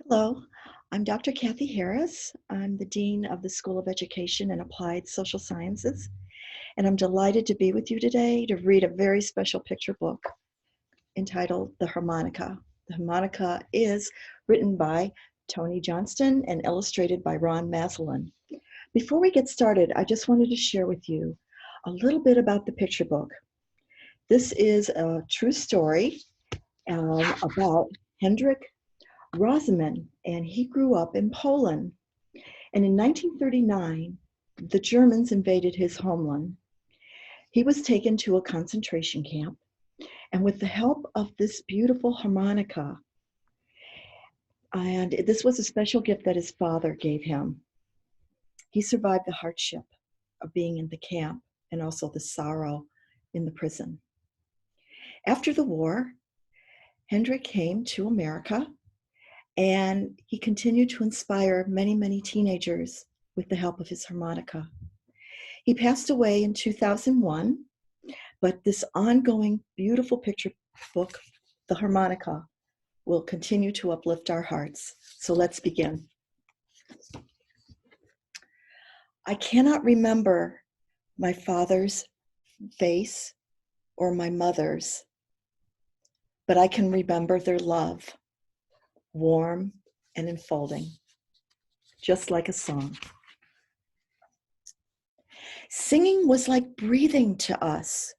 Hello, I'm Dr. Kathy Harris. I'm the Dean of the School of Education and Applied Social Sciences, and I'm delighted to be with you today to read a very special picture book entitled The Harmonica. The Harmonica is written by Tony Johnston and illustrated by Ron Maslin. Before we get started, I just wanted to share with you a little bit about the picture book. This is a true story about Hendrik Roseman, and he grew up in Poland. And in 1939, the Germans invaded his homeland. He was taken to a concentration camp, and with the help of this beautiful harmonica, and this was a special gift that his father gave him, he survived the hardship of being in the camp and also the sorrow in the prison. After the war, Hendrik came to America, and he continued to inspire many, many teenagers with the help of his harmonica. He passed away in 2001, but this ongoing beautiful picture book, The Harmonica, will continue to uplift our hearts. So let's begin. I cannot remember my father's face or my mother's, but I can remember their love, warm and enfolding, just like a song. Singing was like breathing to us.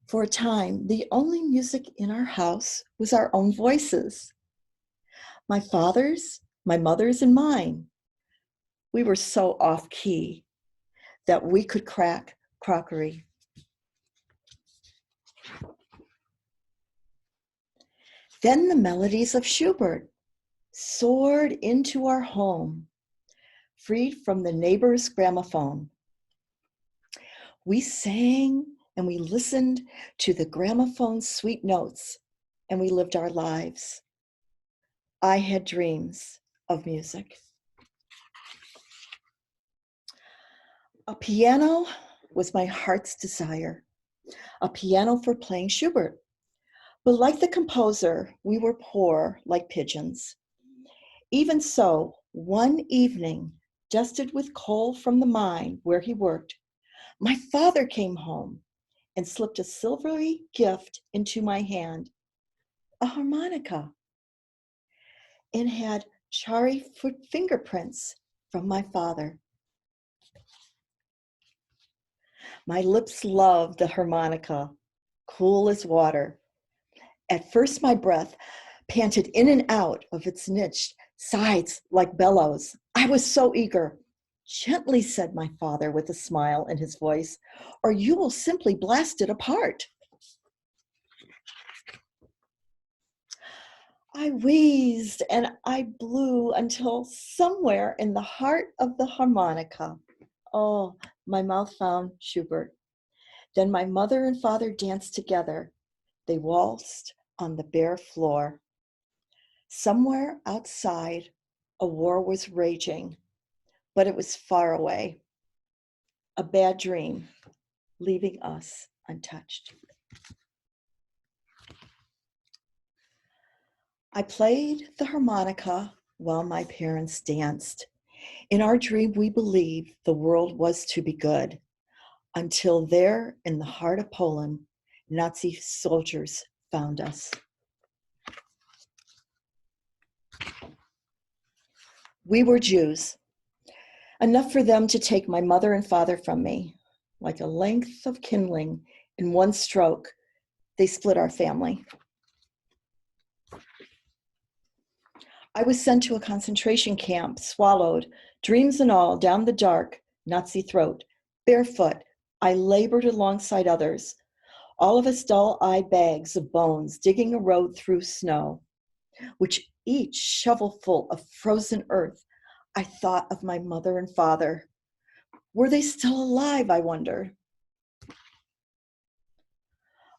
For a time, the only music in our house was our own voices. My father's, my mother's, and mine. We were so off key that we could crack crockery. Then the melodies of Schubert soared into our home, freed from the neighbor's gramophone. We sang and we listened to the gramophone's sweet notes, and we lived our lives. I had dreams of music. A piano was my heart's desire, a piano for playing Schubert. But like the composer, we were poor like pigeons. Even so, one evening, dusted with coal from the mine where he worked, my father came home and slipped a silvery gift into my hand, a harmonica, and had charry fingerprints from my father. My lips loved the harmonica, cool as water. At first, my breath panted in and out of its niched sides like bellows. I was so eager. Gently, said my father with a smile in his voice, or you will simply blast it apart. I wheezed and I blew until somewhere in the heart of the harmonica, oh, my mouth found Schubert. Then my mother and father danced together. They waltzed on the bare floor. Somewhere outside, a war was raging, but it was far away. A bad dream, leaving us untouched. I played the harmonica while my parents danced. In our dream, we believed the world was to be good, until there in the heart of Poland, Nazi soldiers found us. We were Jews, enough for them to take my mother and father from me. Like a length of kindling in one stroke, they split our family. I was sent to a concentration camp, swallowed, dreams and all, down the dark Nazi throat. Barefoot, I labored alongside others, all of us dull-eyed bags of bones, digging a road through snow, which each shovelful of frozen earth, I thought of my mother and father. Were they still alive, I wondered?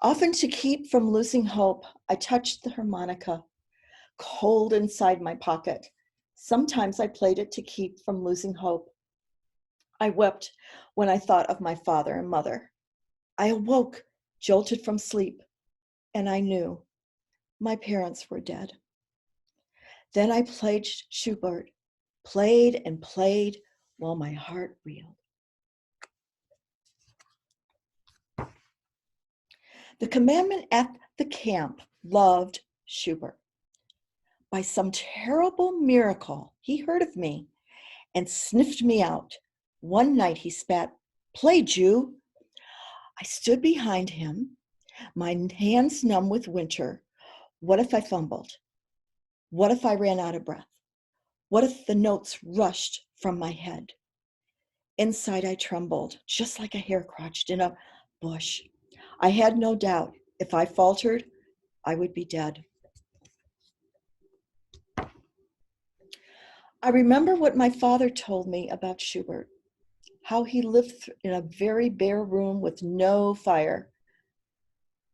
Often to keep from losing hope, I touched the harmonica, cold inside my pocket. Sometimes I played it to keep from losing hope. I wept when I thought of my father and mother. I awoke, jolted from sleep, and I knew my parents were dead. Then I played Schubert, played and played while my heart reeled. The commandant at the camp loved Schubert. By some terrible miracle, he heard of me and sniffed me out. One night he spat, "Play, Jew." I stood behind him, my hands numb with winter. What if I fumbled? What if I ran out of breath? What if the notes rushed from my head? Inside I trembled, just like a hare crouched in a bush. I had no doubt if I faltered, I would be dead. I remember what my father told me about Schubert, how he lived in a very bare room with no fire.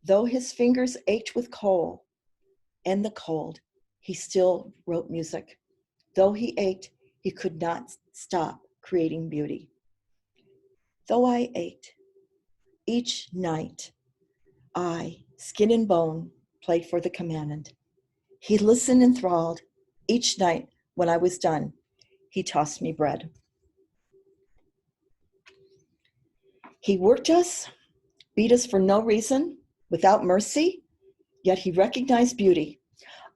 Though his fingers ached with coal and the cold, he still wrote music. Though he ached, he could not stop creating beauty. Though I ached, each night I, skin and bone, played for the commandant. He listened enthralled. Each night when I was done, he tossed me bread. He worked us, beat us for no reason, without mercy, yet he recognized beauty.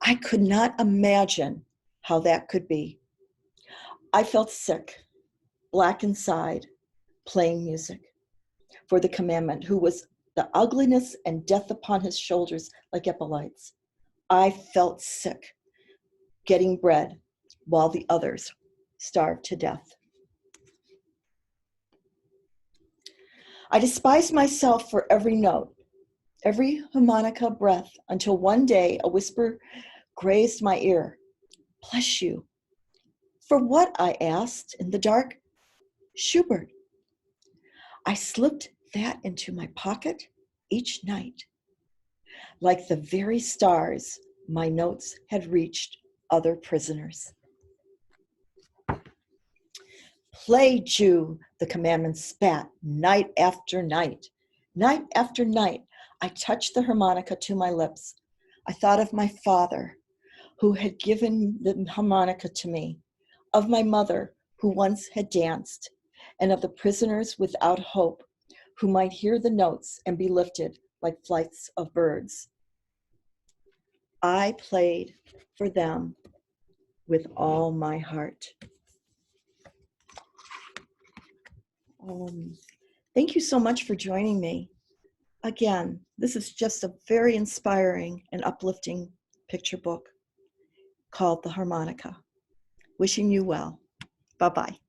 I could not imagine how that could be. I felt sick, black inside, playing music for the commandant, who was the ugliness and death upon his shoulders like epaulets. I felt sick, getting bread while the others starved to death. I despised myself for every note, every harmonica breath, until one day a whisper grazed my ear. "Bless you." "For what?" I asked in the dark. "Schubert." I slipped that into my pocket each night. Like the very stars, my notes had reached other prisoners. "Play, Jew," the commandant spat night after night. Night after night, I touched the harmonica to my lips. I thought of my father, who had given the harmonica to me, of my mother, who once had danced, and of the prisoners without hope, who might hear the notes and be lifted like flights of birds. I played for them with all my heart. Thank you so much for joining me. Again, this is just a very inspiring and uplifting picture book called The Harmonica. Wishing you well. Bye-bye.